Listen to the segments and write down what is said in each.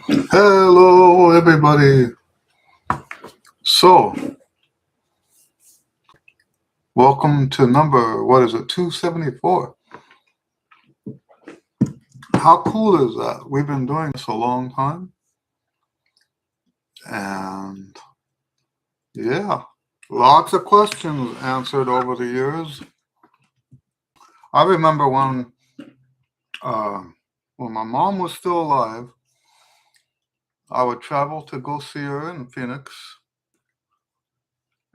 Hello, everybody. So, welcome to number, 274. How cool is that? We've been doing this a long time. And yeah, lots of questions answered over the years. I remember uh, when my mom was still alive, I would travel to go see her in Phoenix.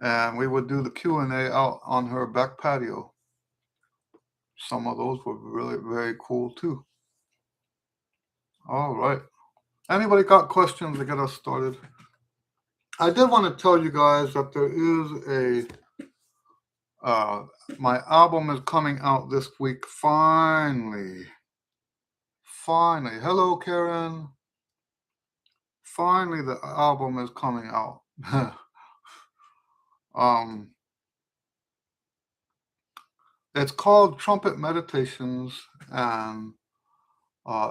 And we would do the Q and A out on her back patio. Some of those were really very cool too. All right. Anybody got questions to get us started? I did want to tell you guys that there is my album is coming out this week. Finally. Hello, Karen. Finally, the album is coming out. It's called Trumpet Meditations, and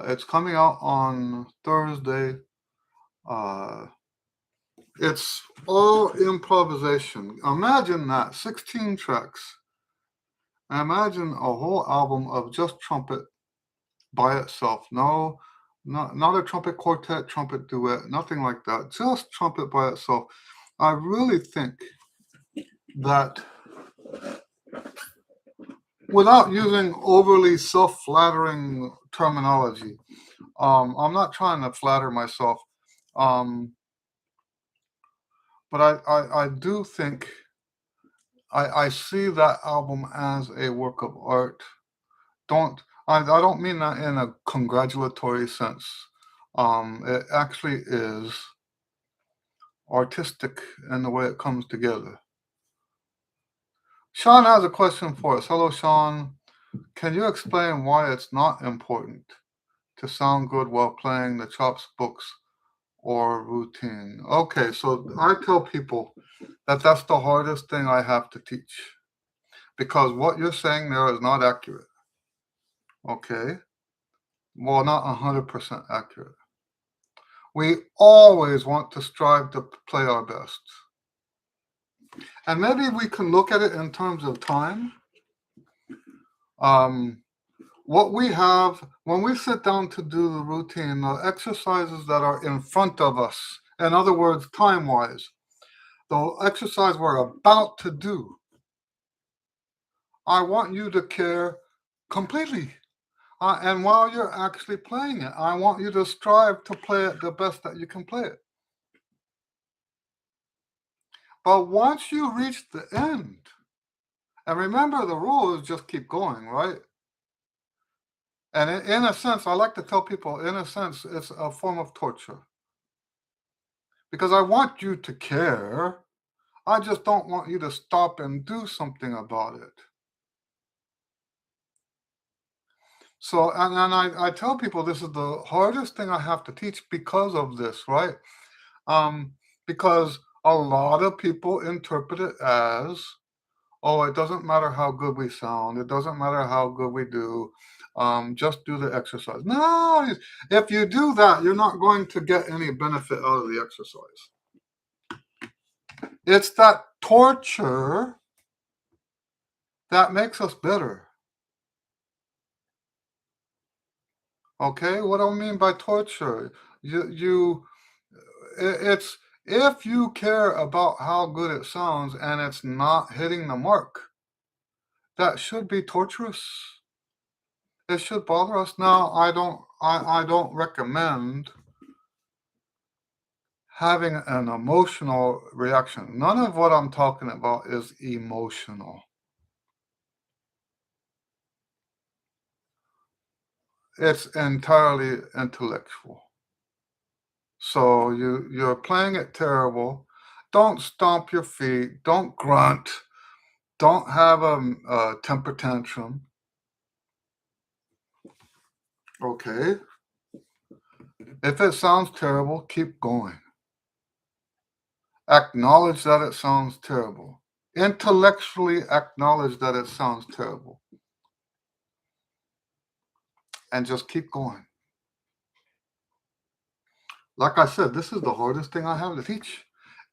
it's coming out on Thursday. It's all improvisation. Imagine that, 16 tracks. Imagine a whole album of just trumpet by itself. No, not a trumpet quartet, trumpet duet, nothing like that. Just trumpet by itself. I really think that without using overly self-flattering terminology, I'm not trying to flatter myself, but I do think I see that album as a work of art. I don't mean that in a congratulatory sense. It actually is artistic in the way it comes together. Sean has a question for us. Hello, Sean. Can you explain why it's not important to sound good while playing the chops books or routine? Okay, so I tell people that that's the hardest thing I have to teach, because what you're saying there is not accurate. Okay? Well, not 100% accurate. We always want to strive to play our best. And maybe we can look at it in terms of time. What we have, when we sit down to do the routine, the exercises that are in front of us, in other words, time-wise, the exercise we're about to do, I want you to care completely. And while you're actually playing it, I want you to strive to play it the best that you can play it. But once you reach the end, and remember the rule is just keep going, right? And in a sense, I like to tell people, in a sense, it's a form of torture. Because I want you to care. I just don't want you to stop and do something about it. So, and I tell people this is the hardest thing I have to teach because of this, right? Because a lot of people interpret it as, oh, it doesn't matter how good we sound. It doesn't matter how good we do. Just do the exercise. No, if you do that, you're not going to get any benefit out of the exercise. It's that torture that makes us better. Okay, what do I mean by torture? It's if you care about how good it sounds and it's not hitting the mark, that should be torturous. It should bother us. Now, I don't recommend having an emotional reaction. None of what I'm talking about is emotional. It's entirely intellectual. So you're playing it terrible. Don't stomp your feet. Don't grunt. Don't have a temper tantrum. Okay. If it sounds terrible, keep going. Acknowledge that it sounds terrible. Intellectually acknowledge that it sounds terrible. And just keep going. Like I said, this is the hardest thing I have to teach.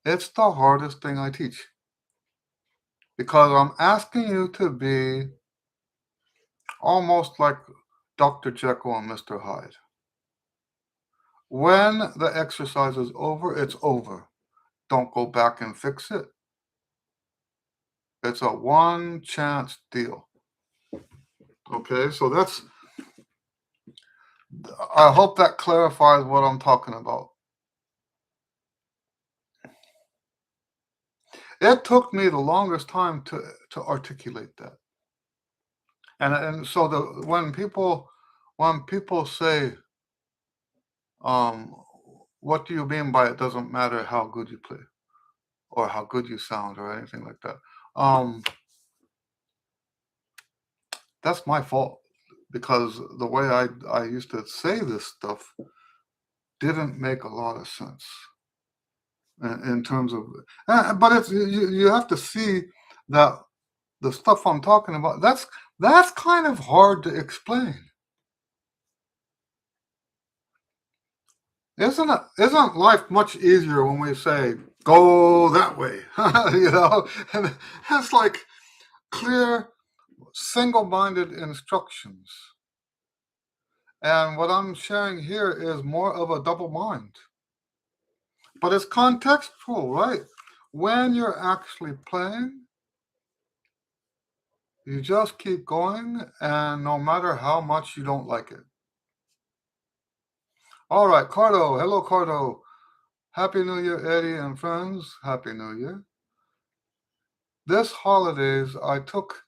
It's the hardest thing I teach because I'm asking you to be almost like Dr. Jekyll and Mr. Hyde. When the exercise is over, it's over. Don't go back and fix it. It's a one chance deal. Okay, so I hope that clarifies what I'm talking about. It took me the longest time to articulate that. And so when people say, what do you mean by it doesn't matter how good you play or how good you sound or anything like that? That's my fault because the way I used to say this stuff didn't make a lot of sense in terms of, but it's you have to see that the stuff I'm talking about, that's kind of hard to explain. Isn't life much easier when we say go that way? And it's like clear, single-minded instructions. And what I'm sharing here is more of a double mind. But it's contextual, right? When you're actually playing, you just keep going, and no matter how much you don't like it. All right, Cardo. Hello, Cardo. Happy New Year, Eddie and friends. Happy New Year. This holidays, I took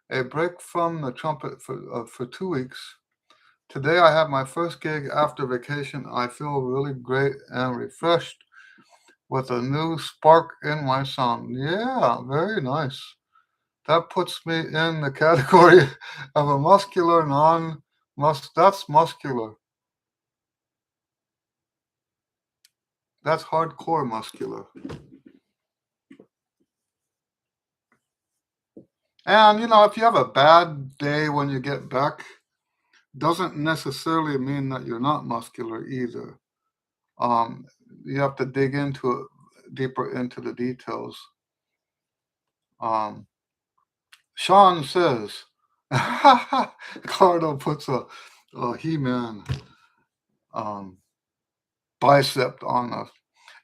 a break from the trumpet for 2 weeks. Today, I have my first gig after vacation. I feel really great and refreshed with a new spark in my sound. Yeah, very nice. That puts me in the category of a muscular that's muscular. That's hardcore muscular. And if you have a bad day when you get back, doesn't necessarily mean that you're not muscular either. Um, you have to dig into it deeper into the details. Um, Sean says, Cardo puts a He-Man bicep on us.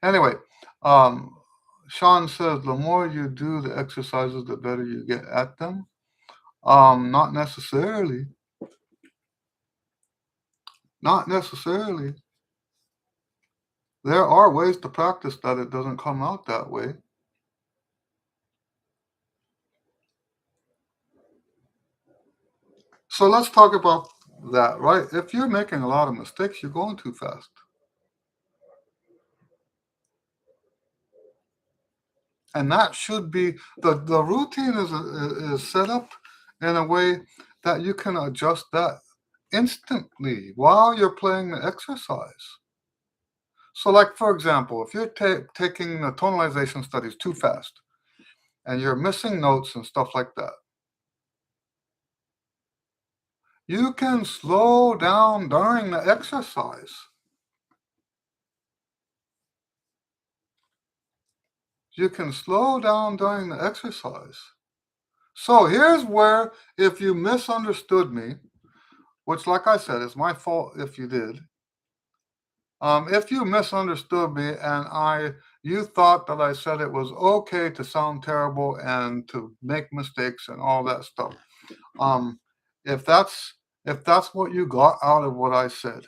Anyway, um, Sean says the more you do the exercises, the better you get at them. Not necessarily. Not necessarily. There are ways to practice that it doesn't come out that way. So let's talk about that, right? If you're making a lot of mistakes, you're going too fast. And that should be the routine is set up in a way that you can adjust that instantly while you're playing the exercise. So, like for example, if you're taking the tonalization studies too fast and you're missing notes and stuff like that, you can slow down during the exercise. You can slow down during the exercise. So here's where, if you misunderstood me, which, like I said, is my fault if you did. If you misunderstood me and you thought that I said it was okay to sound terrible and to make mistakes and all that stuff, if that's what you got out of what I said,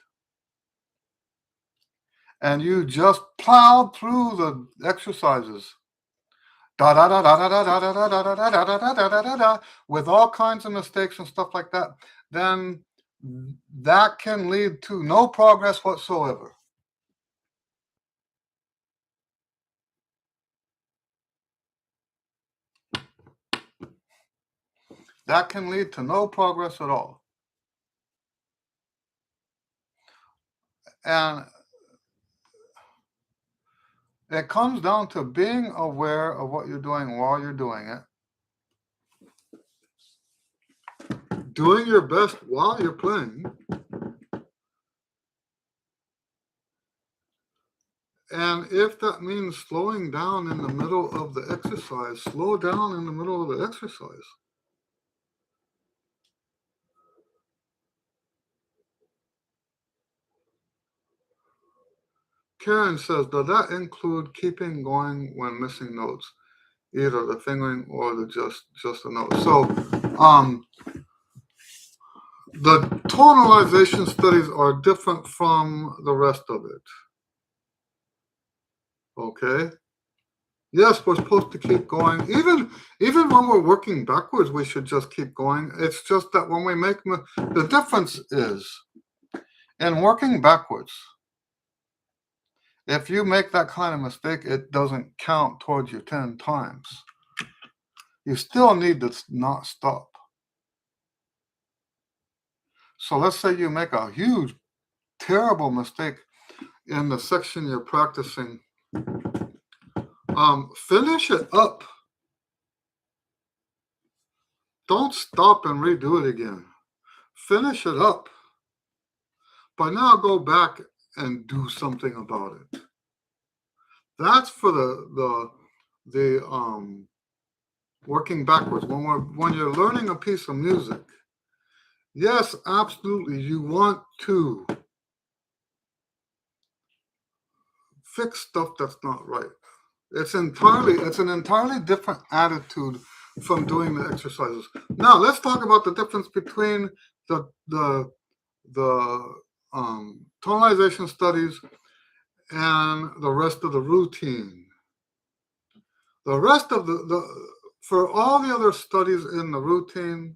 and you just plowed through the exercises, da da da da da da da da da da da da da da da da da, with all kinds of mistakes and stuff like that, then that can lead to no progress whatsoever. That can lead to no progress at all. And it comes down to being aware of what you're doing while you're doing it, doing your best while you're playing, And if that means slowing down in the middle of the exercise, slow down in the middle of the exercise. Karen says, does that include keeping going when missing notes, either the fingering or the just the note? So, the tonalization studies are different from the rest of it. Okay. Yes, we're supposed to keep going. Even when we're working backwards, we should just keep going. It's just that when we make the difference is in working backwards. If you make that kind of mistake, it doesn't count towards your 10 times. You still need to not stop. So let's say you make a huge, terrible mistake in the section you're practicing. Finish it up. Don't stop and redo it again. Finish it up. But now go back and do something about it. That's for the working backwards. When you're learning a piece of music, yes, absolutely, you want to fix stuff that's not right. It's an entirely different attitude from doing the exercises. Now let's talk about the difference between the tonalization studies and the rest of the routine. The rest of the for all the other studies in the routine,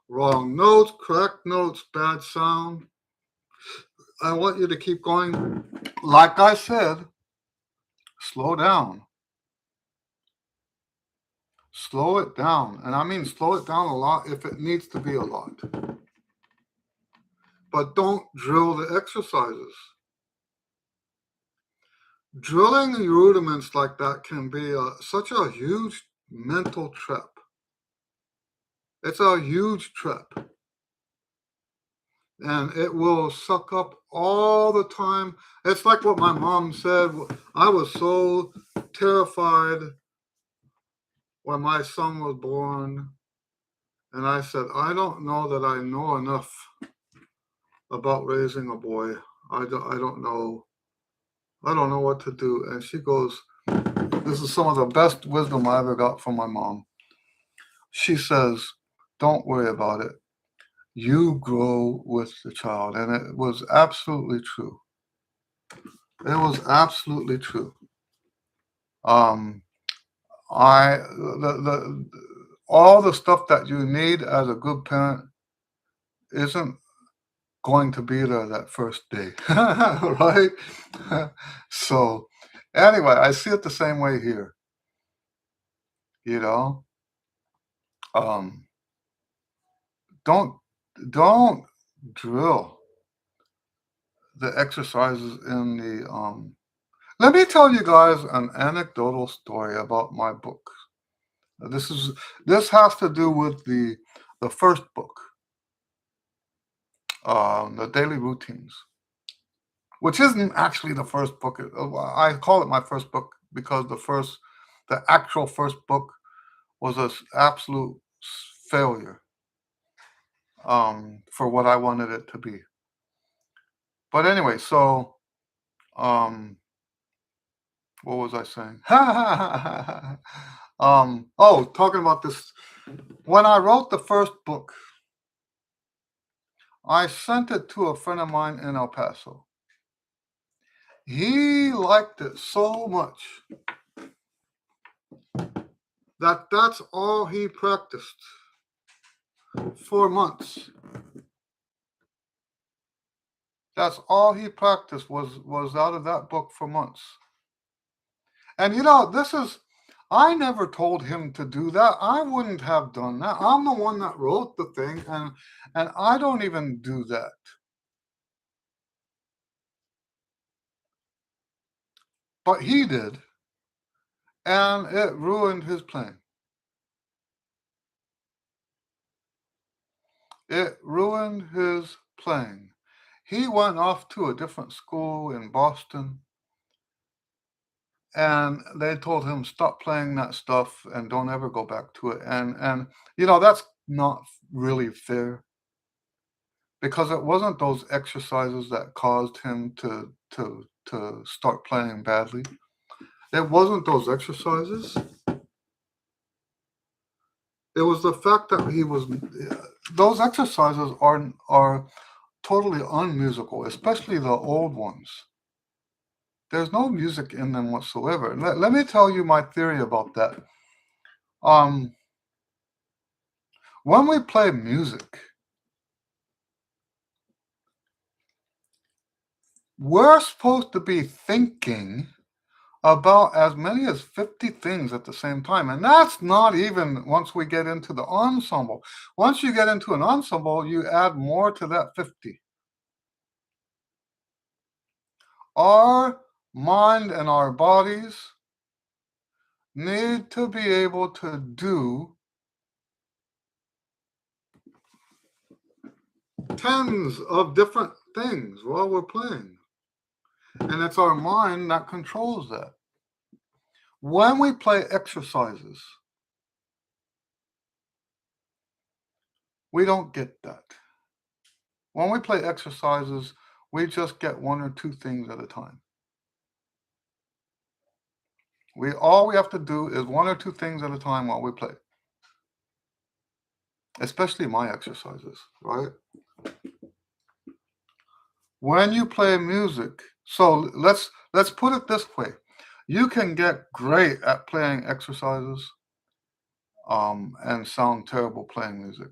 wrong notes, correct notes, bad sound, I want you to keep going. Like I said, slow down. Slow it down. And I mean slow it down a lot if it needs to be a lot. But don't drill the exercises. Drilling rudiments like that can be such a huge mental trap. It's a huge trap. And it will suck up all the time. It's like what my mom said. I was so terrified when my son was born. And I said, I don't know that I know enough about raising a boy. I don't know. I don't know what to do. And she goes, this is some of the best wisdom I ever got from my mom. She says, don't worry about it. You grow with the child. And it was absolutely true. It was absolutely true. Um, the all the stuff that you need as a good parent isn't going to be there that first day, right? So, anyway, I see it the same way here. You know, um, don't don't drill the exercises in the. Let me tell you guys an anecdotal story about my book. This has to do with the first book, the daily routines, which isn't actually the first book. I call it my first book because the actual first book was an absolute failure for what I wanted it to be. But anyway, so um, what was I saying? Talking about this. When I wrote the first book, I sent it to a friend of mine in El Paso. He liked it so much that that's all he practiced for months. That's all he practiced was out of that book for months. And I never told him to do that. I wouldn't have done that. I'm the one that wrote the thing, and I don't even do that. But he did, and it ruined his playing. It ruined his playing. He went off to a different school in Boston, and they told him stop playing that stuff and don't ever go back to it. And you know that's not really fair because it wasn't those exercises that caused him to start playing badly. It wasn't those exercises. It was the fact that he was. Those exercises are totally unmusical, especially the old ones. There's no music in them whatsoever. Let me tell you my theory about that. Um, when we play music, we're supposed to be thinking about as many as 50 things at the same time. And that's not even once we get into the ensemble. Once you get into an ensemble, you add more to that 50. Our mind and our bodies need to be able to do tens of different things while we're playing. And it's our mind that controls that. When we play exercises, we don't get that. When we play exercises, we just get one or two things at a time. All we have to do is one or two things at a time while we play. Especially my exercises, right? When you play music, so let's put it this way. You can get great at playing exercises and sound terrible playing music.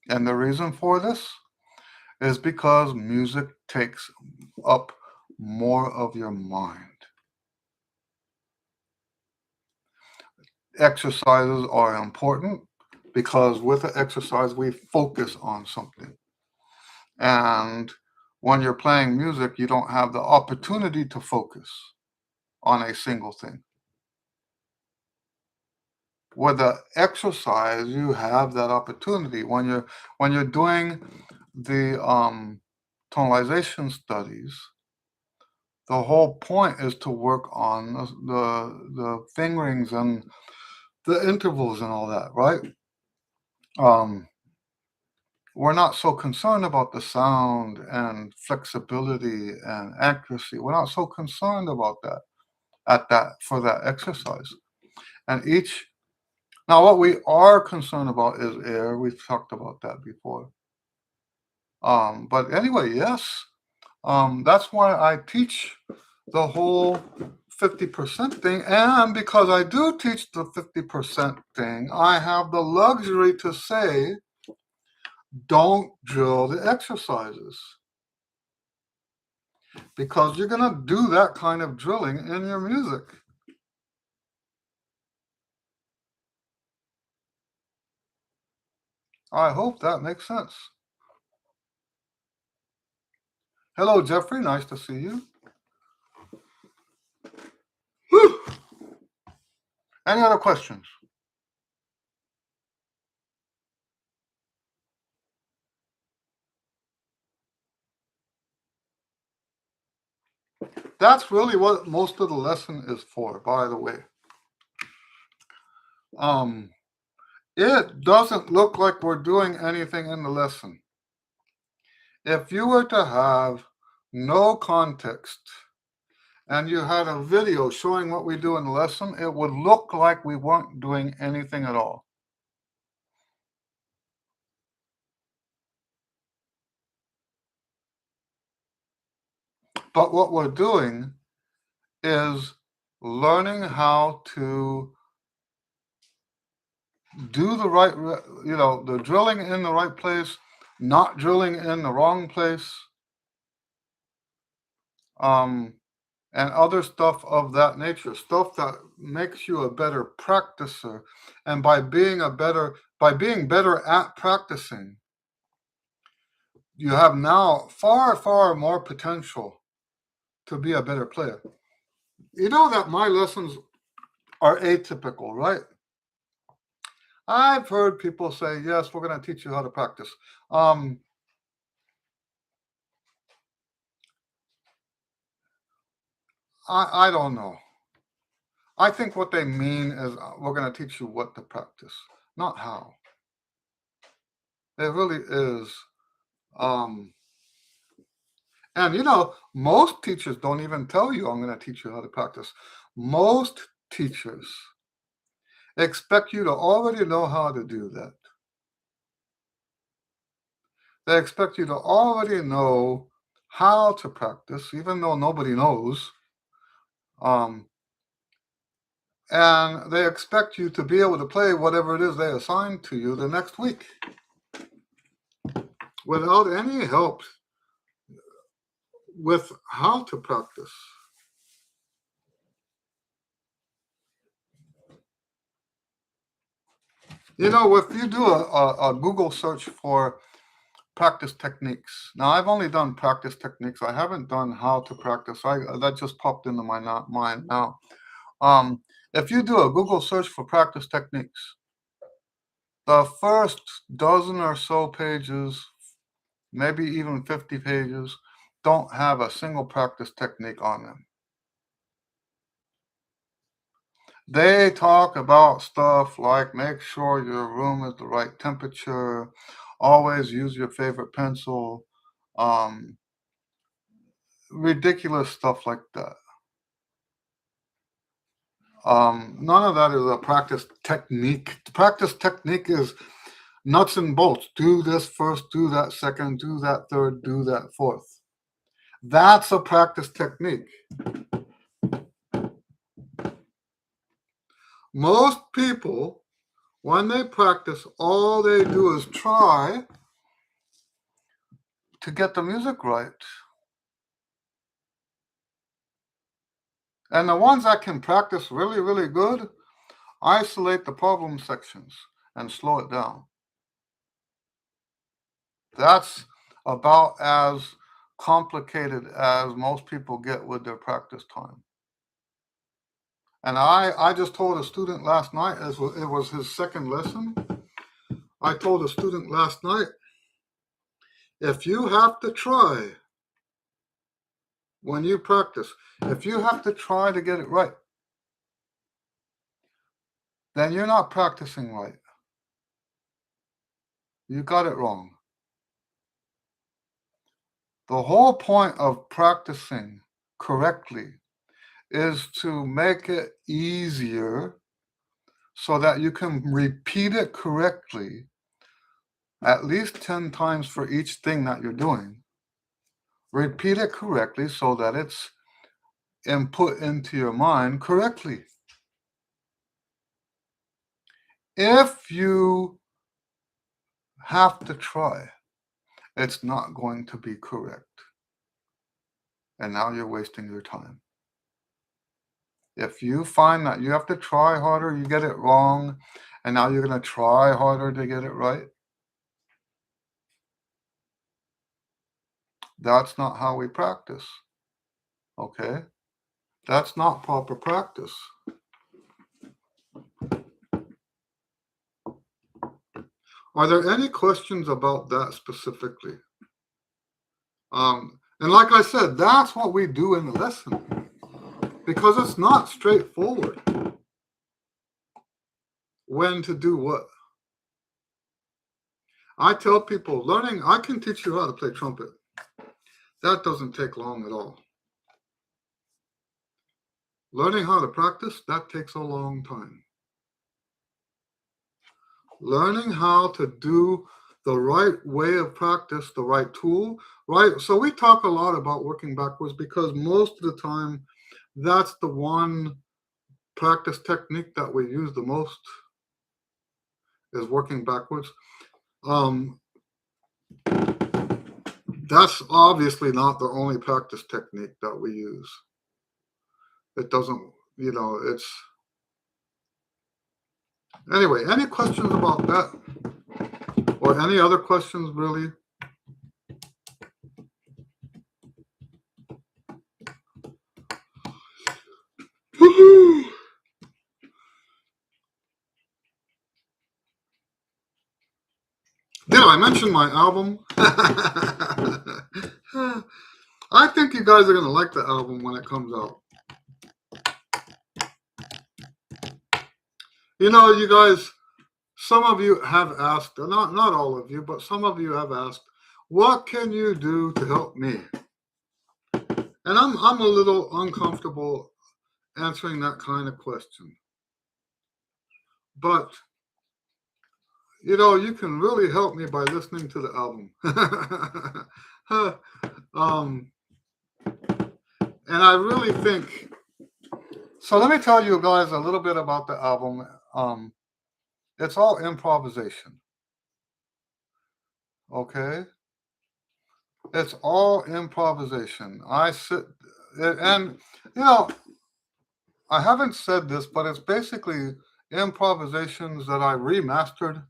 And the reason for this is because music takes up more of your mind. Exercises are important because with the exercise, we focus on something. And when you're playing music, you don't have the opportunity to focus on a single thing. With the exercise, you have that opportunity. When you're doing the tonalization studies, the whole point is to work on the fingerings and the intervals and all that, right? We're not so concerned about the sound and flexibility and accuracy. We're not so concerned about that for that exercise. And now what we are concerned about is air. We've talked about that before. But anyway, yes, that's why I teach the whole 50% thing. And because I do teach the 50% thing, I have the luxury to say, don't drill the exercises. Because you're going to do that kind of drilling in your music. I hope that makes sense. Hello, Jeffrey. Nice to see you. Whew. Any other questions? That's really what most of the lesson is for, by the way. It doesn't look like we're doing anything in the lesson. If you were to have no context and you had a video showing what we do in the lesson, it would look like we weren't doing anything at all. But what we're doing is learning how to do the right, the drilling in the right place, not drilling in the wrong place, and other stuff of that nature, stuff that makes you a better practicer. And by being better at practicing, you have now far, far more potential to be a better player. You know that my lessons are atypical, right? I've heard people say, yes, we're going to teach you how to practice. I don't know. I think what they mean is we're going to teach you what to practice, not how. It really is. Um, and most teachers don't even tell you, I'm going to teach you how to practice. Most teachers expect you to already know how to do that. They expect you to already know how to practice, even though nobody knows. And they expect you to be able to play whatever it is they assign to you the next week without any help with how to practice. If you do a Google search for practice techniques, now I've only done practice techniques. I haven't done how to practice. That just popped into my mind now. If you do a Google search for practice techniques, the first dozen or so pages, maybe even 50 pages, don't have a single practice technique on them. They talk about stuff like make sure your room is the right temperature, always use your favorite pencil, ridiculous stuff like that. None of that is a practice technique. Practice technique is nuts and bolts. Do this first, do that second, do that third, do that fourth. That's a practice technique. Most people, when they practice, all they do is try to get the music right. And the ones that can practice really, really good, isolate the problem sections and slow it down. That's about as complicated as most people get with their practice time. And I just told a student last night, it was his second lesson. I told a student last night, if you have to try when you practice, if you have to try to get it right, then you're not practicing right. You got it wrong. The whole point of practicing correctly is to make it easier so that you can repeat it correctly at least 10 times for each thing that you're doing. Repeat it correctly so that it's input into your mind correctly. If you have to try, it's not going to be correct. And now you're wasting your time. If you find that you have to try harder, you get it wrong, and now you're going to try harder to get it right, that's not how we practice. Okay? That's not proper practice. Are there any questions about that specifically? And like I said, that's what we do in the lesson because it's not straightforward when to do what. I tell people I can teach you how to play trumpet. That doesn't take long at all. Learning how to practice, that takes a long time. Learning how to do the right way of practice, the right tool, right? So we talk a lot about working backwards because most of the time, that's the one practice technique that we use the most is working backwards. That's obviously not the only practice technique that we use. It doesn't, it's... Anyway, any questions about that? Or any other questions, really? Did I mention my album? I think you guys are going to like the album when it comes out. You guys, some of you have asked, not all of you, but some of you have asked, what can you do to help me? And I'm a little uncomfortable answering that kind of question. But you can really help me by listening to the album. um, and I really think so. Let me tell you guys a little bit about the album. It's all improvisation. Okay, it's all improvisation. I sit and you know I haven't said this, but it's basically improvisations that I remastered.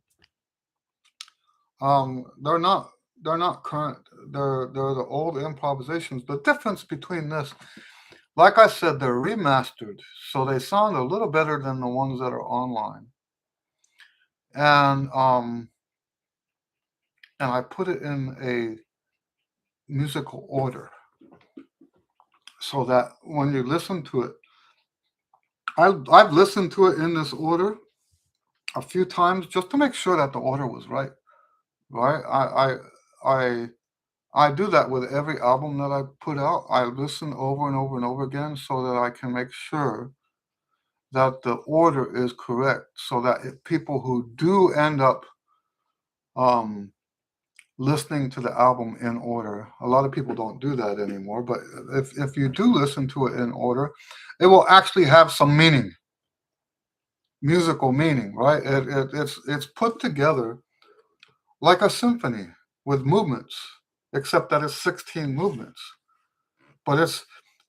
They're not current. They're the old improvisations. The difference between this, like I said, they're remastered, so they sound a little better than the ones that are online. And I put it in a musical order so that when you listen to it, I've listened to it in this order a few times just to make sure that the order was right. Right? I I do that with every album that I put out. I listen over and over and over again so that I can make sure that the order is correct, so that people who do end up um, listening to the album in order, a lot of people don't do that anymore. But if you do listen to it in order, it will actually have some meaning, musical meaning, right? It's put together like a symphony with movements, except that it's 16 movements. But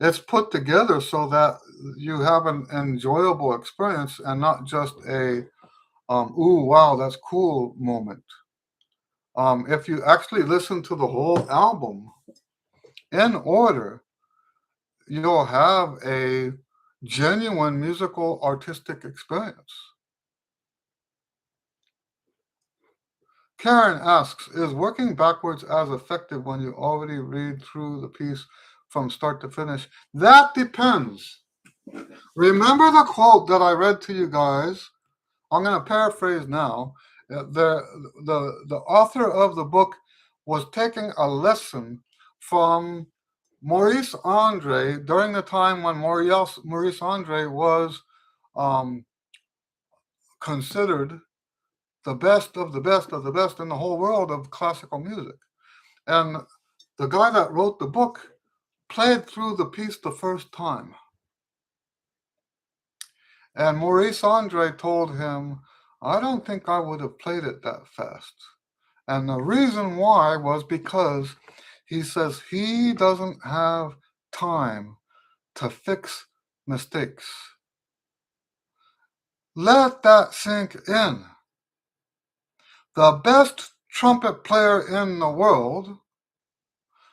it's put together so that you have an enjoyable experience and not just a ooh wow that's cool moment. If you actually listen to the whole album in order, you'll have a genuine musical artistic experience. Karen asks, is working backwards as effective when you already read through the piece from start to finish? That depends. Remember the quote that I read to you guys? I'm going to paraphrase now. The author of the book was taking a lesson from Maurice Andre during the time when Maurice Andre was um, considered the best of the best of the best in the whole world of classical music. And the guy that wrote the book played through the piece the first time. And Maurice Andre told him, I don't think I would have played it that fast. And the reason why was because he says he doesn't have time to fix mistakes. Let that sink in. The best trumpet player in the world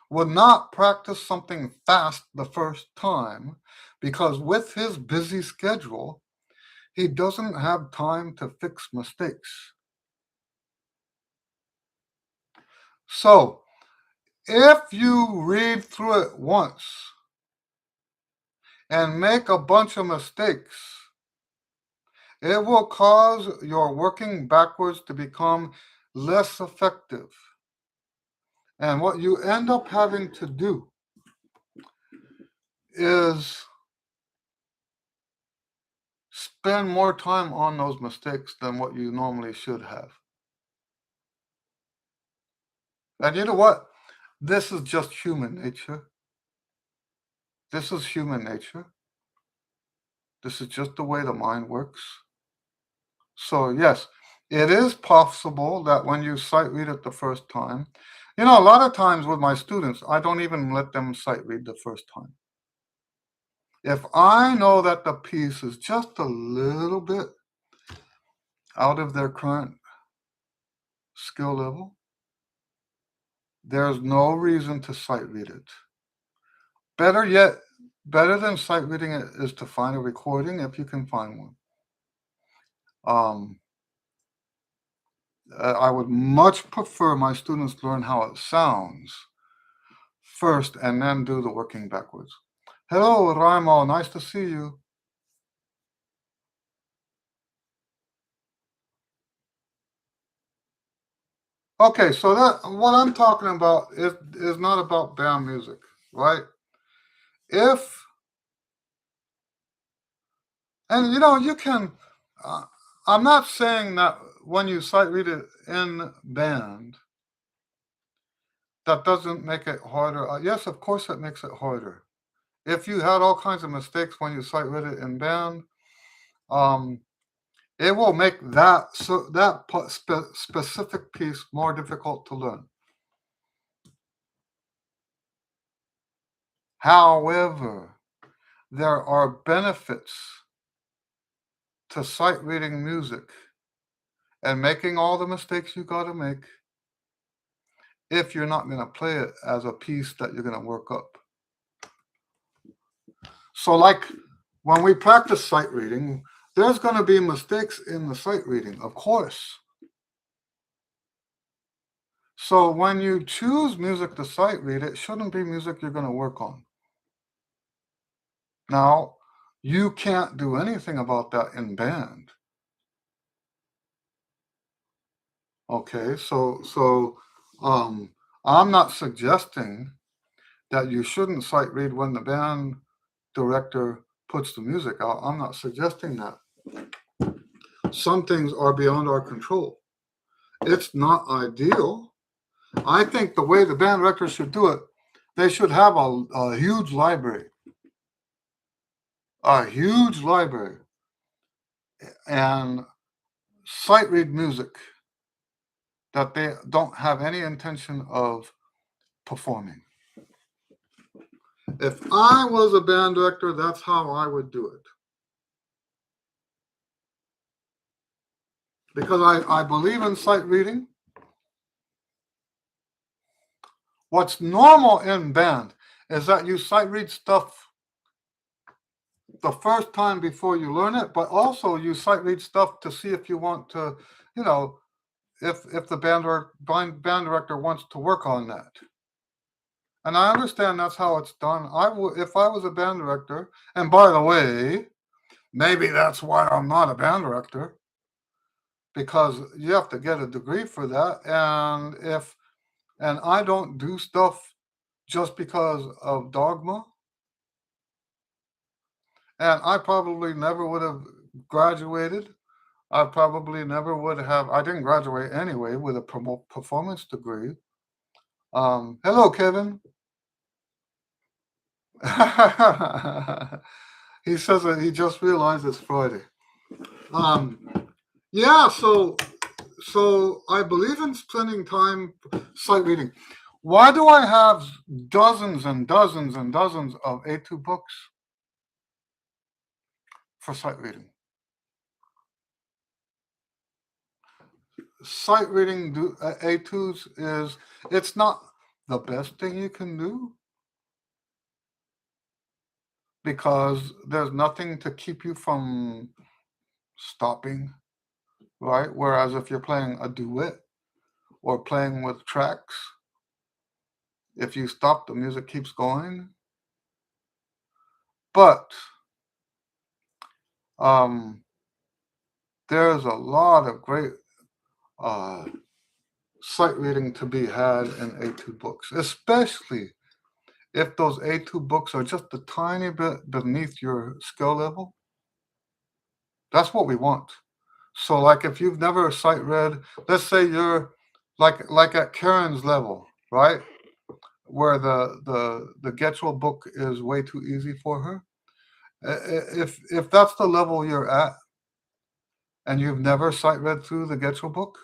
would not practice something fast the first time because with his busy schedule, he doesn't have time to fix mistakes. So, if you read through it once and make a bunch of mistakes, it will cause your working backwards to become less effective. And what you end up having to do is spend more time on those mistakes than what you normally should have. And you know what? This is just human nature. This is human nature. This is just the way the mind works. So, yes, it is possible that when you sight read it the first time, a lot of times with my students, I don't even let them sight read the first time. If I know that the piece is just a little bit out of their current skill level, there's no reason to sight read it. Better yet, better than sight reading it is to find a recording if you can find one. Um, I would much prefer my students learn how it sounds first and then do the working backwards. Hello, Raimo. Nice to see you. Okay, so that what I'm talking about is not about band music, right? If and you can. Uh, I'm not saying that when you sight read it in band, that doesn't make it harder. Yes, of course, it makes it harder. If you had all kinds of mistakes when you sight read it in band, um, it will make that specific piece more difficult to learn. However, there are benefits to sight reading music and making all the mistakes you got to make if you're not going to play it as a piece that you're going to work up. So, like when we practice sight reading, there's going to be mistakes in the sight reading, of course. So, when you choose music to sight read, it shouldn't be music you're going to work on. Now, you can't do anything about that in band. Okay, so I'm not suggesting that you shouldn't sight read when the band director puts the music out. I'm not suggesting that. Some things are beyond our control. It's not ideal. I think the way the band director should do it, they should have a huge library, and sight read music that they don't have any intention of performing. If I was a band director, that's how I would do it. Because I believe in sight reading. What's normal in band is that you sight read stuff the first time before you learn it, but also you sight read stuff to see if you want to, you know, if the band director wants to work on that. And I understand that's how it's done. If I was a band director, and by the way, maybe that's why I'm not a band director, because you have to get a degree for that. And I don't do stuff just because of dogma. And I probably never would have graduated. I probably never would have. I didn't graduate anyway with a performance degree. Hello, Kevin. He says that he just realized it's Friday. Um, yeah, so I believe in spending time sight reading. Why do I have dozens and dozens and dozens of A2 books for sight reading? Sight reading A2s it's not the best thing you can do because there's nothing to keep you from stopping, right? Whereas if you're playing a duet or playing with tracks, if you stop, the music keeps going. But um, there's a lot of great uh, sight reading to be had in A2 books, especially if those A2 books are just a tiny bit beneath your skill level. That's what we want. So, like, if you've never sight read, let's say you're like at Karen's level, right, where the Getchell book is way too easy for her. If that's the level you're at, and you've never sight read through the Getchell book,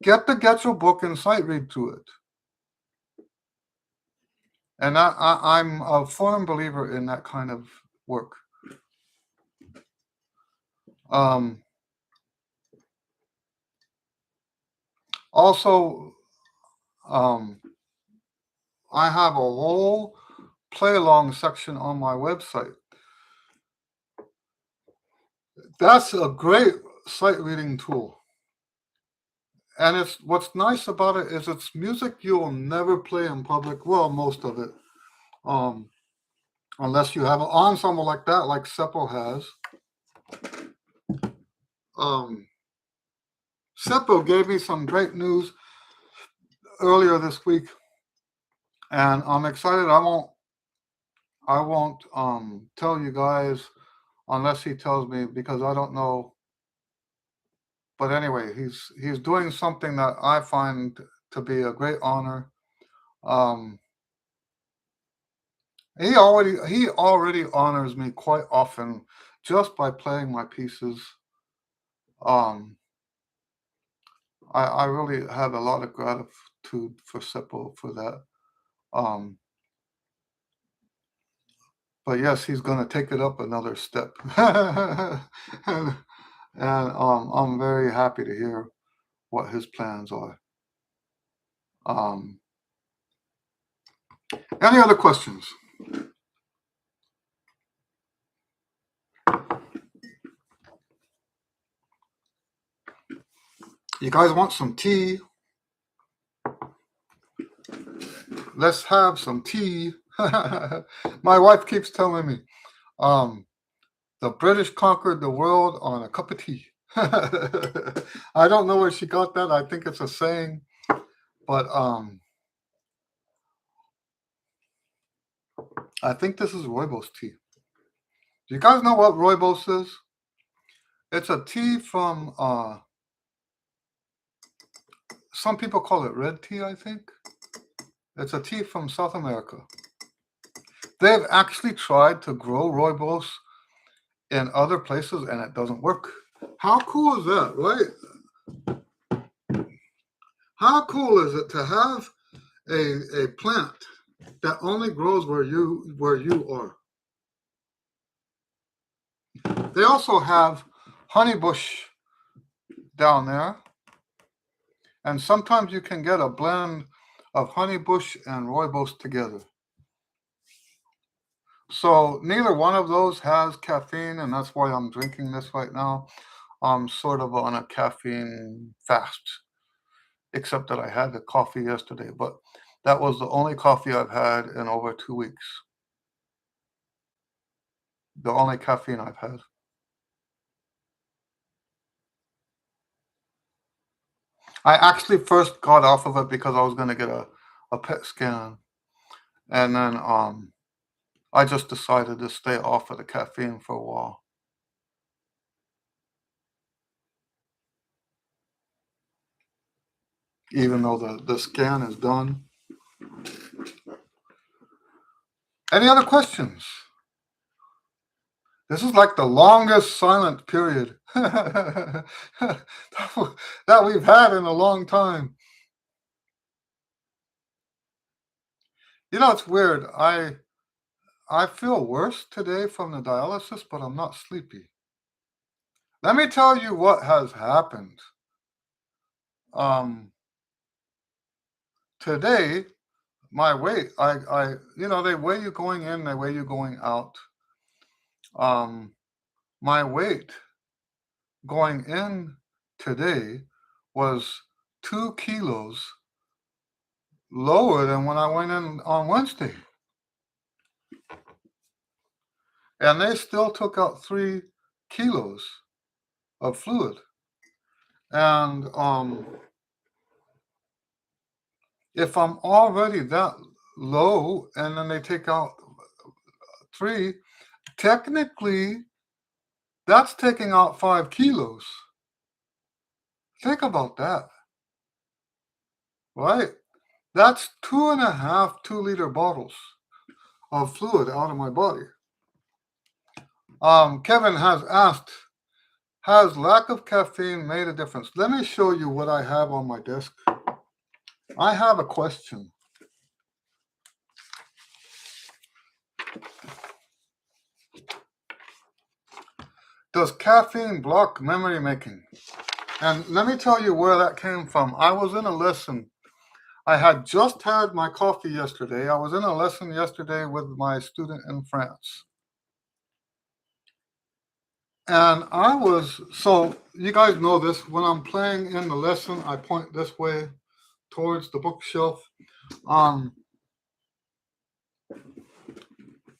get the Getchell book and sight read through it. And I'm a firm believer in that kind of work. Um, also, um, I have a whole play along section on my website. That's a great sight reading tool. And it's what's nice about it is it's music you'll never play in public. Well, most of it, um, unless you have an ensemble like that, like Seppo has. Um, Seppo gave me some great news. earlier this week, and I'm excited. I won't tell you guys unless he tells me because I don't know. But anyway, he's doing something that I find to be a great honor. Um, he already honors me quite often just by playing my pieces. Um, I really have a lot of gratitude for Seppo for that. Um, but yes, he's going to take it up another step, and, I'm very happy to hear what his plans are. Um, any other questions? You guys want some tea? Let's have some tea. My wife keeps telling me, um, the British conquered the world on a cup of tea. I don't know where she got that. I think it's a saying, but I think this is rooibos tea. Do you guys know what rooibos is? It's a tea from some people call it red tea, I think. It's a tea from South America. They've actually tried to grow rooibos in other places and it doesn't work. How cool is that, right? How cool is it to have a plant that only grows where you are? They also have honeybush down there, and sometimes you can get a blend of honeybush and rooibos together. So neither one of those has caffeine, and that's why I'm drinking this right now. I'm sort of on a caffeine fast, except that I had the coffee yesterday, but that was the only coffee I've had in over 2 weeks. The only caffeine I've had. I actually first got off of it because I was going to get a PET scan, and then I just decided to stay off of the caffeine for a while. Even though the scan is done. Any other questions? This is like the longest silent period that we've had in a long time. You know, it's weird. I feel worse today from the dialysis, but I'm not sleepy. Let me tell you what has happened. Um, Today, my weight, they weigh you going in, they weigh you going out. Um, my weight going in today was 2 kilos lower than when I went in on Wednesday. And they still took out 3 kilos of fluid. And if I'm already that low and then they take out 3, technically that's taking out 5 kilos. Think about that, right? That's 2.5 2-liter bottles of fluid out of my body. Kevin has asked, has lack of caffeine made a difference? Let me show you what I have on my desk. I have a question. Does caffeine block memory making? And let me tell you where that came from. I was in a lesson. I had just had my coffee yesterday. I was in a lesson yesterday with my student in France. And so you guys know this, when I'm playing in the lesson, I point this way towards the bookshelf.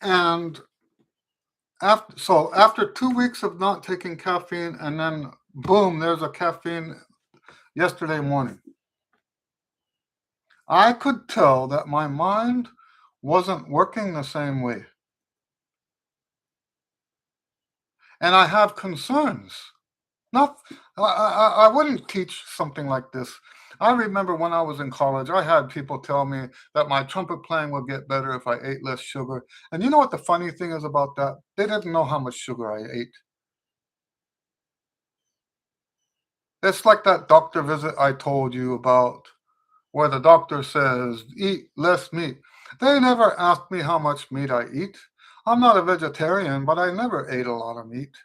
And after 2 weeks of not taking caffeine, and then boom, there's a caffeine yesterday morning. I could tell that my mind wasn't working the same way. And I have concerns. Not, I wouldn't teach something like this. I remember when I was in college, I had people tell me that my trumpet playing would get better if I ate less sugar. And you know what the funny thing is about that? They didn't know how much sugar I ate. It's like that doctor visit I told you about, where the doctor says, eat less meat. They never asked me how much meat I eat. I'm not a vegetarian, but I never ate a lot of meat.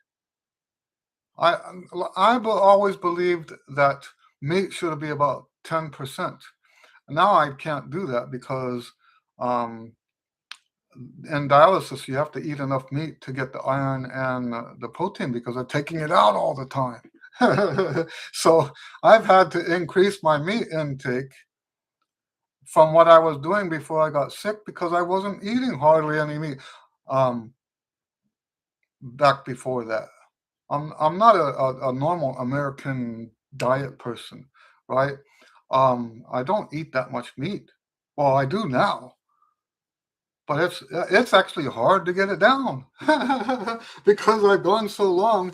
I always believed that meat should be about 10%. Now I can't do that because um, in dialysis you have to eat enough meat to get the iron and the protein because they're taking it out all the time. So I've had to increase my meat intake from what I was doing before I got sick because I wasn't eating hardly any meat um, back before that. I'm not a normal American diet person, right? I don't eat that much meat. Well, I do now, but it's actually hard to get it down because I've gone so long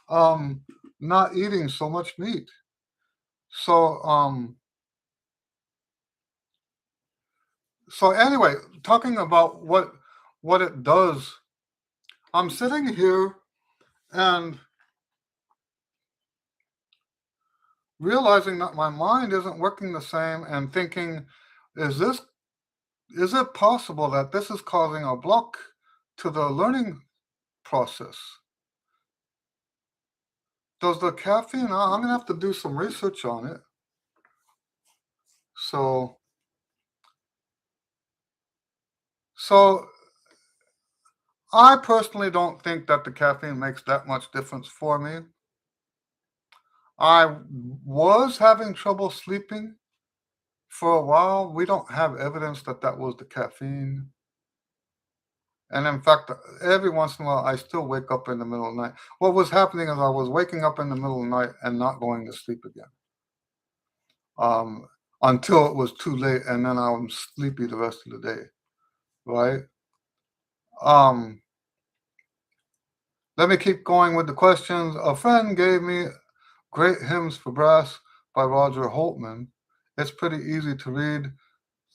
um, not eating so much meat. So so anyway, talking about what it does, I'm sitting here and realizing that my mind isn't working the same and thinking, is this is it possible that this is causing a block to the learning process? Does the caffeine, I'm gonna have to do some research on it. So so I personally don't think that the caffeine makes that much difference for me. I was having trouble sleeping for a while. We don't have evidence that that was the caffeine. And in fact, every once in a while, I still wake up in the middle of the night. What was happening is I was waking up in the middle of the night and not going to sleep again until it was too late, and then I'm sleepy the rest of the day, right? Um, Let me keep going with the questions. A friend gave me Great Hymns for Brass by Roger Holtman. It's pretty easy to read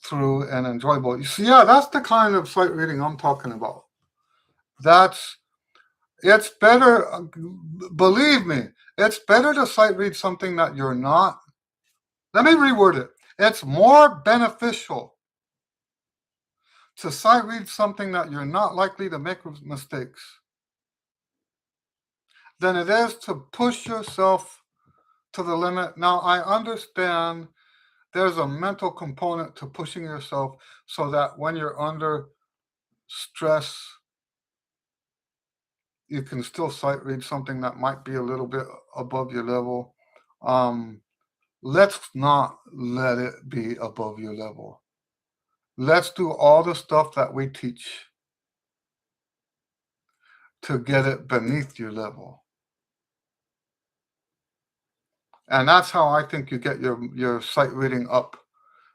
through and enjoyable. You see, yeah, that's the kind of sight reading I'm talking about. That's It's better, believe me, it's better to sight read something that you're not. Let me reword it. It's more beneficial to sight read something that you're not likely to make mistakes than it is to push yourself to the limit. Now, I understand there's a mental component to pushing yourself so that when you're under stress, you can still sight read something that might be a little bit above your level. Um, let's not let it be above your level. Let's do all the stuff that we teach to get it beneath your level. And that's how I think you get your sight reading up.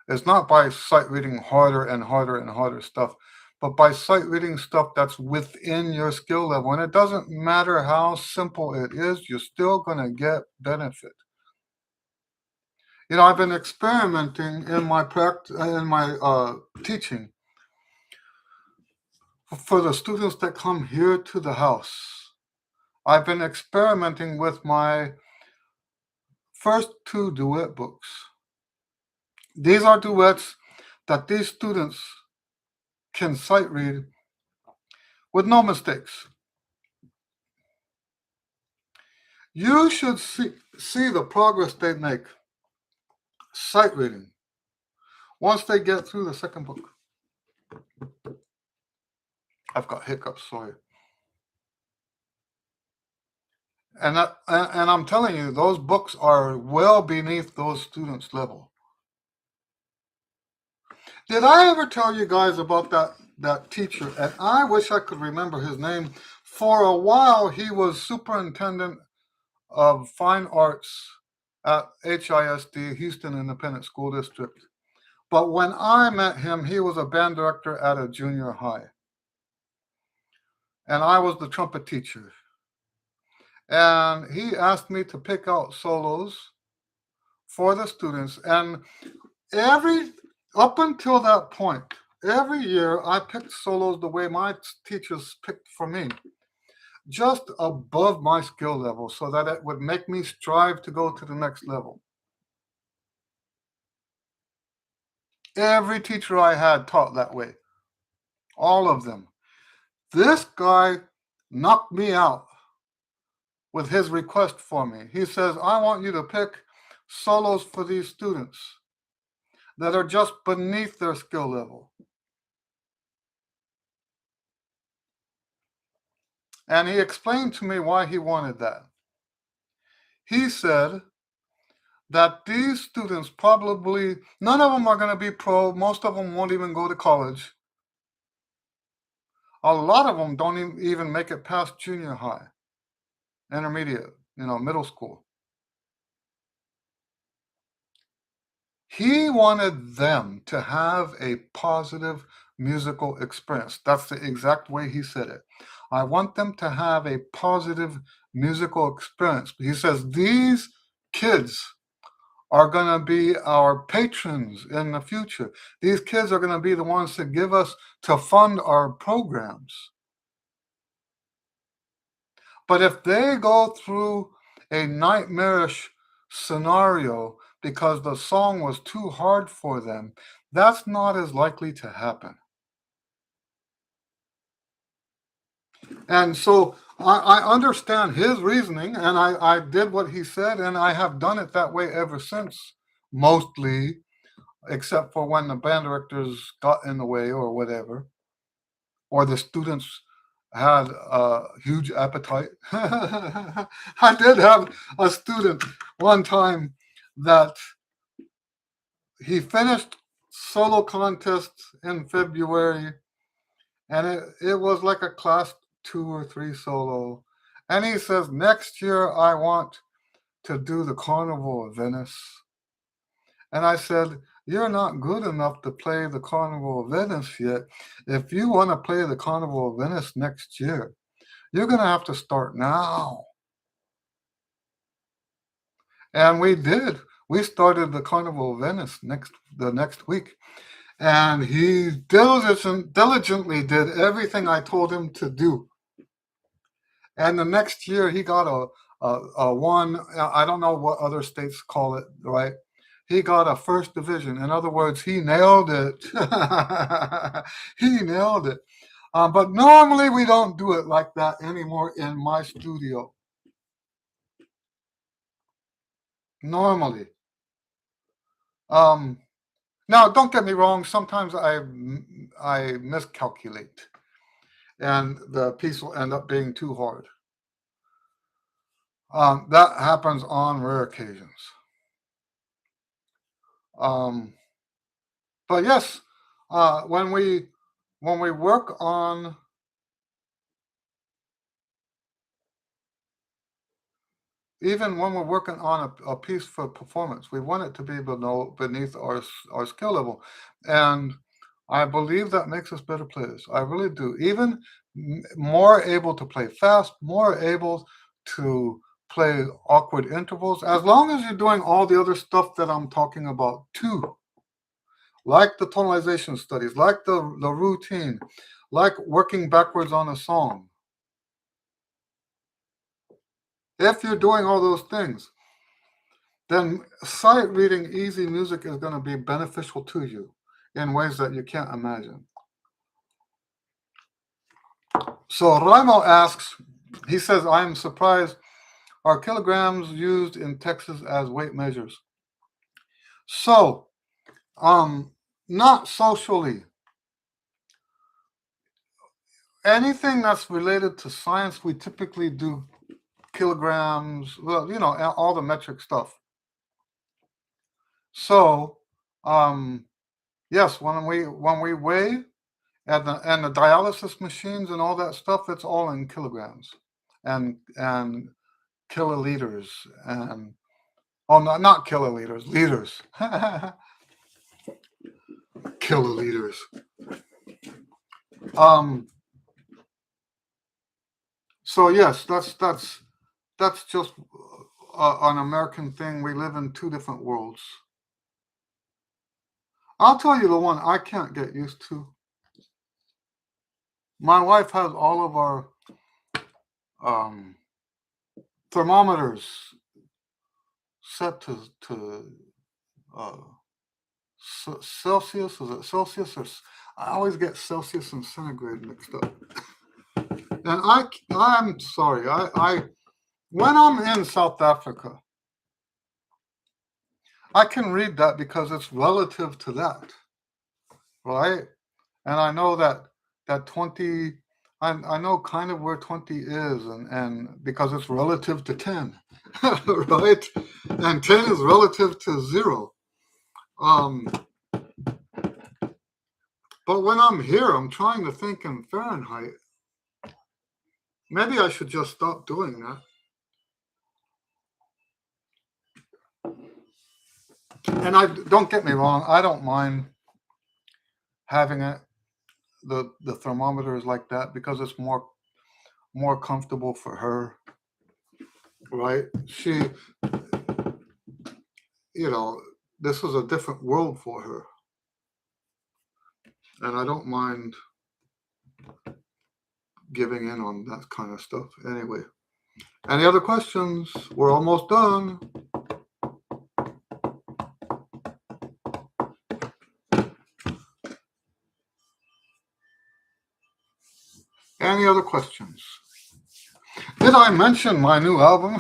It's not by sight reading harder and harder and harder stuff, but by sight reading stuff that's within your skill level. And it doesn't matter how simple it is, you're still going to get benefit. You know, I've been experimenting in my teaching for the students that come here to the house. I've been experimenting with my first two duet books. These are duets that these students can sight read with no mistakes. You should see the progress they make sight reading once they get through the second book. I've got hiccups, sorry. And I'm telling you, those books are well beneath those students' level. Did I ever tell you guys about that teacher? And I wish I could remember his name. For a while, he was superintendent of fine arts at HISD, Houston Independent School District. But when I met him, he was a band director at a junior high, and I was the trumpet teacher. And he asked me to pick out solos for the students. And every up until that point, every year I picked solos the way my teachers picked for me, just above my skill level, so that it would make me strive to go to the next level. Every teacher I had taught that way, all of them. This guy knocked me out with his request for me. He says, I want you to pick solos for these students that are just beneath their skill level. And he explained to me why he wanted that. He said that these students probably, none of them are going to be pro, most of them won't even go to college. A lot of them don't even make it past junior high, intermediate, middle school. He wanted them to have a positive musical experience. That's the exact way he said it. I want them to have a positive musical experience. He says these kids are going to be our patrons in the future. These kids are going to be the ones to fund our programs. But if they go through a nightmarish scenario because the song was too hard for them, that's not as likely to happen. And so I understand his reasoning, and I did what he said, and I have done it that way ever since, mostly, except for when the band directors got in the way or whatever, or the students had a huge appetite. I did have a student one time that he finished solo contest in February, and it was like a class 2 or 3 solo. And he says, next year I want to do the Carnival of Venice. And I said, you're not good enough to play the Carnival of Venice yet. If you want to play the Carnival of Venice next year, you're going to have to start now. And we did. We started the Carnival of Venice the next week. And he diligently did everything I told him to do. And the next year he got a one, I don't know what other states call it, right? He got a first division. In other words, he nailed it. He nailed it. But normally we don't do it like that anymore in my studio. Normally. Now, don't get me wrong. Sometimes I miscalculate, and the piece will end up being too hard. That happens on rare occasions. But yes, when we work on, even when we're working on a piece for performance, we want it to be beneath our skill level, and I believe that makes us better players. I really do. Even more able to play fast, more able to play awkward intervals, as long as you're doing all the other stuff that I'm talking about too, like the tonalization studies, like the routine, like working backwards on a song. If you're doing all those things, then sight reading easy music is going to be beneficial to you in ways that you can't imagine. So Raimo asks, he says, I am surprised, are kilograms used in Texas as weight measures? So, not socially. Anything that's related to science, we typically do kilograms, well, all the metric stuff. So, yes, when we weigh, and the dialysis machines and all that stuff, it's all in kilograms and kiloliters and, oh, no, not kiloliters, liters. killer leaders. So yes, that's just an American thing. We live in two different worlds. I'll tell you the one I can't get used to. My wife has all of our um, thermometers set to uh, Celsius. Is it Celsius or I always get Celsius and centigrade mixed up. And I'm sorry. I when I'm in South Africa, I can read that because it's relative to that, right? And I know that 20. I know kind of where 20 is, and because it's relative to 10, right? And 10 is relative to 0. Um, but when I'm here, I'm trying to think in Fahrenheit. Maybe I should just stop doing that. And I don't get me wrong, I don't mind having it the thermometer is like that because it's more comfortable for her, right? She, this is a different world for her, and I don't mind giving in on that kind of stuff. Anyway, any other questions? We're almost done. Any other questions? Did I mention my new album?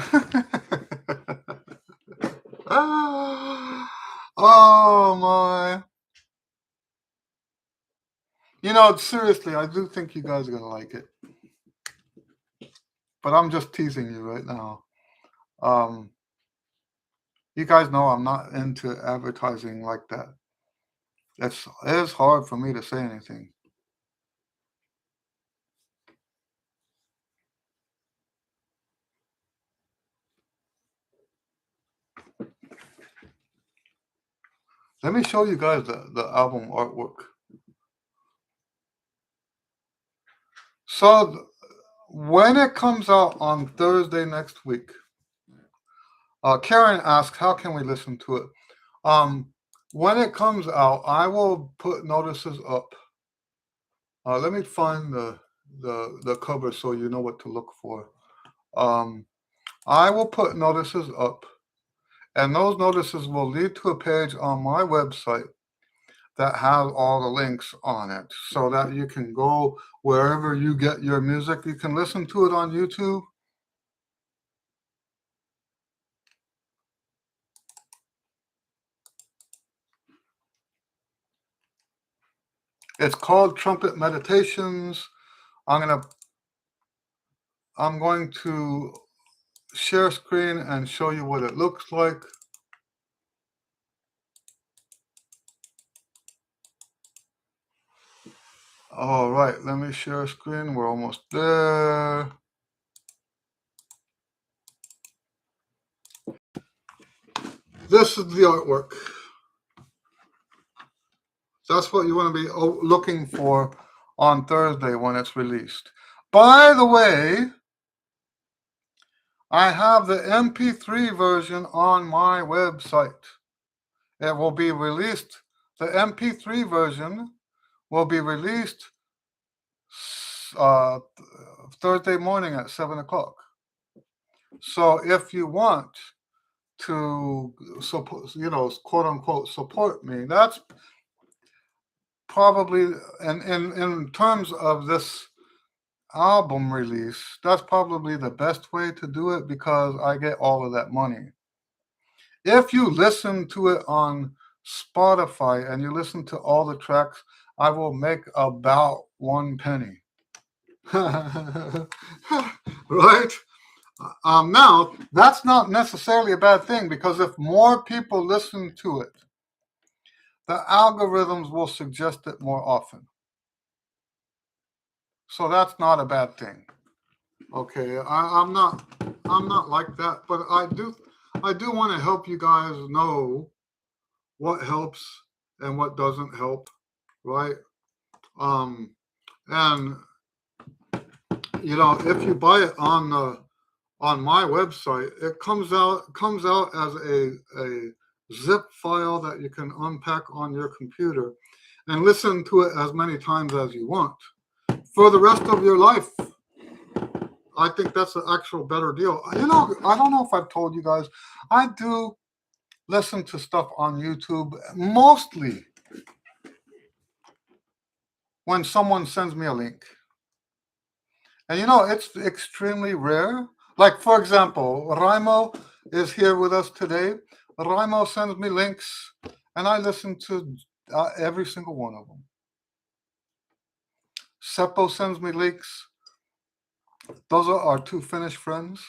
Oh my. Seriously, I do think you guys are going to like it. But I'm just teasing you right now. You guys know I'm not into advertising like that. It is hard for me to say anything. Let me show you guys the album artwork. So when it comes out on Thursday next week, Karen asked, how can we listen to it? When it comes out, I will put notices up. Let me find the cover so you know what to look for. I will put notices up, and those notices will lead to a page on my website that has all the links on it so that you can go wherever you get your music. You can listen to it on YouTube. It's called Trumpet Meditations. I'm going to share screen and show you what it looks like. All right, let me share screen. We're almost there. This is the artwork. That's what you want to be looking for on Thursday when it's released. By the way, I have the MP3 version on my website. It will be released. The MP3 version will be released Thursday morning at 7 o'clock. So if you want to support, quote unquote, support me, that's probably, in terms of this album release, that's probably the best way to do it because I get all of that money. If you listen to it on Spotify and you listen to all the tracks, I will make about 1 penny. Right? Now, that's not necessarily a bad thing because if more people listen to it, the algorithms will suggest it more often. So that's not a bad thing. Okay, I'm not like that, but I do want to help you guys know what helps and what doesn't help, right? Um, and if you buy it on my website, it comes out as a zip file that you can unpack on your computer and listen to it as many times as you want for the rest of your life. I think that's an actual better deal. I don't know if I've told you guys, I do listen to stuff on YouTube mostly when someone sends me a link. And it's extremely rare. Like, for example, Raimo is here with us today. Raimo sends me links, and I listen to every single one of them. Seppo sends me links. Those are our two Finnish friends.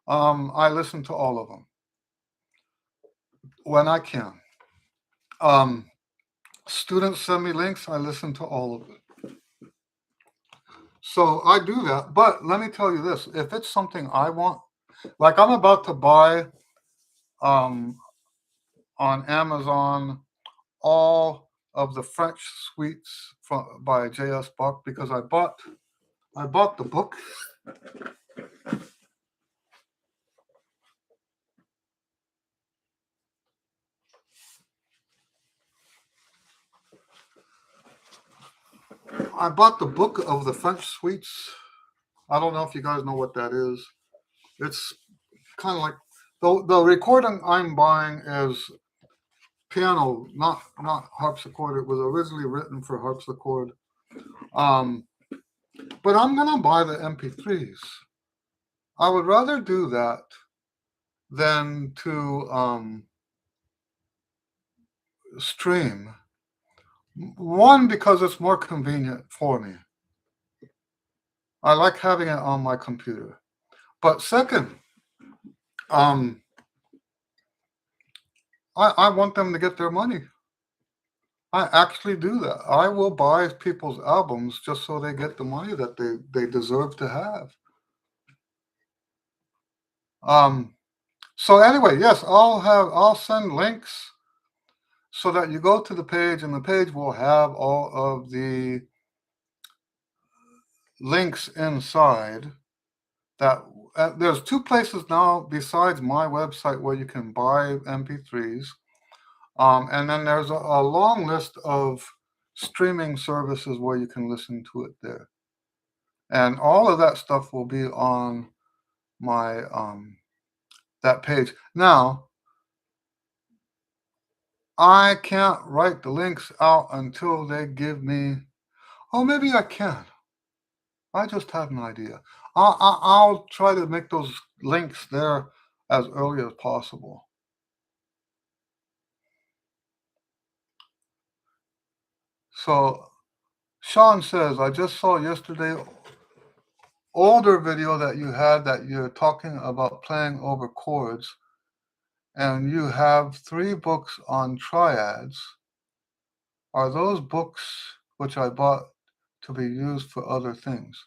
I listen to all of them when I can. Students send me links. I listen to all of it. So I do that. But let me tell you this: if it's something I want, like I'm about to buy um, on Amazon all of the French suites by J.S. Bach because I bought the book. I bought the book of the French suites. I don't know if you guys know what that is. It's kind of like the recording I'm buying is piano, not harpsichord. It was originally written for harpsichord. Um, but I'm gonna buy the MP3s. I would rather do that than to stream. One, because it's more convenient for me. I like having it on my computer. But second, um, I want them to get their money. I actually do that. I will buy people's albums just so they get the money that they deserve to have. Um, so anyway, yes, I'll send links so that you go to the page and the page will have all of the links inside that there's two places now besides my website where you can buy MP3s. And then there's a long list of streaming services where you can listen to it there. And all of that stuff will be on my that page. Now, I can't write the links out until they give me. Oh, maybe I can. I just had an idea. I'll try to make those links there as early as possible. So Sean says, I just saw yesterday older video that you had that you're talking about playing over chords, and you have 3 books on triads. Are those books which I bought to be used for other things?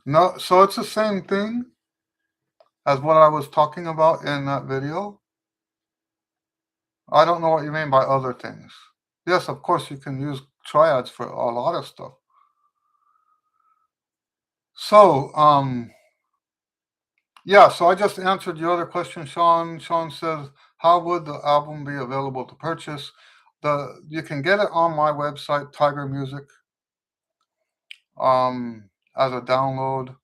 No, so it's the same thing as what I was talking about in that video. I don't know what you mean by other things. Yes, of course, you can use triads for a lot of stuff. So, yeah, so I just answered your other question, Sean. Sean says, how would the album be available to purchase? You can get it on my website, Tiger Music, as a download.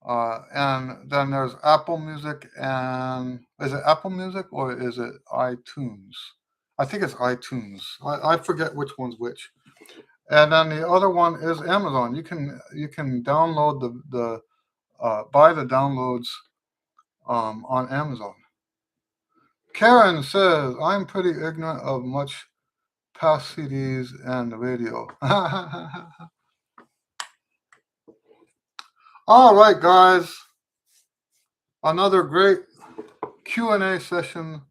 And then there's Apple Music, and is it Apple Music or is it iTunes? I think it's iTunes. I forget which one's which. And then the other one is Amazon. You can download the buy the downloads on Amazon. Karen says, I'm pretty ignorant of much past CDs and the radio. All right, guys. Another great Q and A session.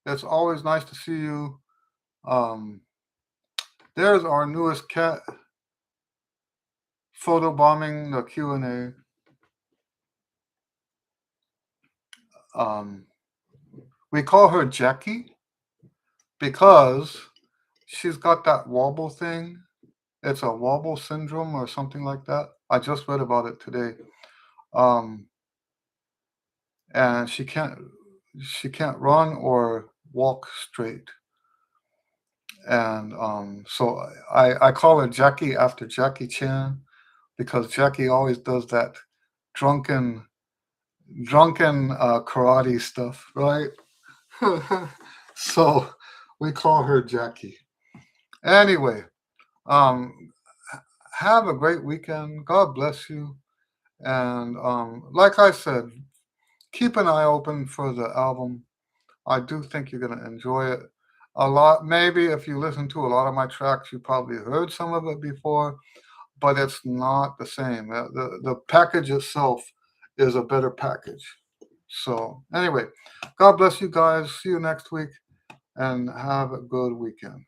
It's always nice to see you. Um, there's our newest cat photobombing the Q and A. We call her Jackie because she's got that wobble thing. It's a wobble syndrome or something like that. I just read about it today. Um, and she can't run or walk straight. And so I call her Jackie after Jackie Chan because Jackie always does that drunken karate stuff, right? So we call her Jackie. Anyway, um, have a great weekend. God bless you. And like I said, keep an eye open for the album. I do think you're going to enjoy it a lot. Maybe if you listen to a lot of my tracks, you probably heard some of it before, but it's not the same. The package itself is a better package. So, anyway, God bless you guys. See you next week and have a good weekend.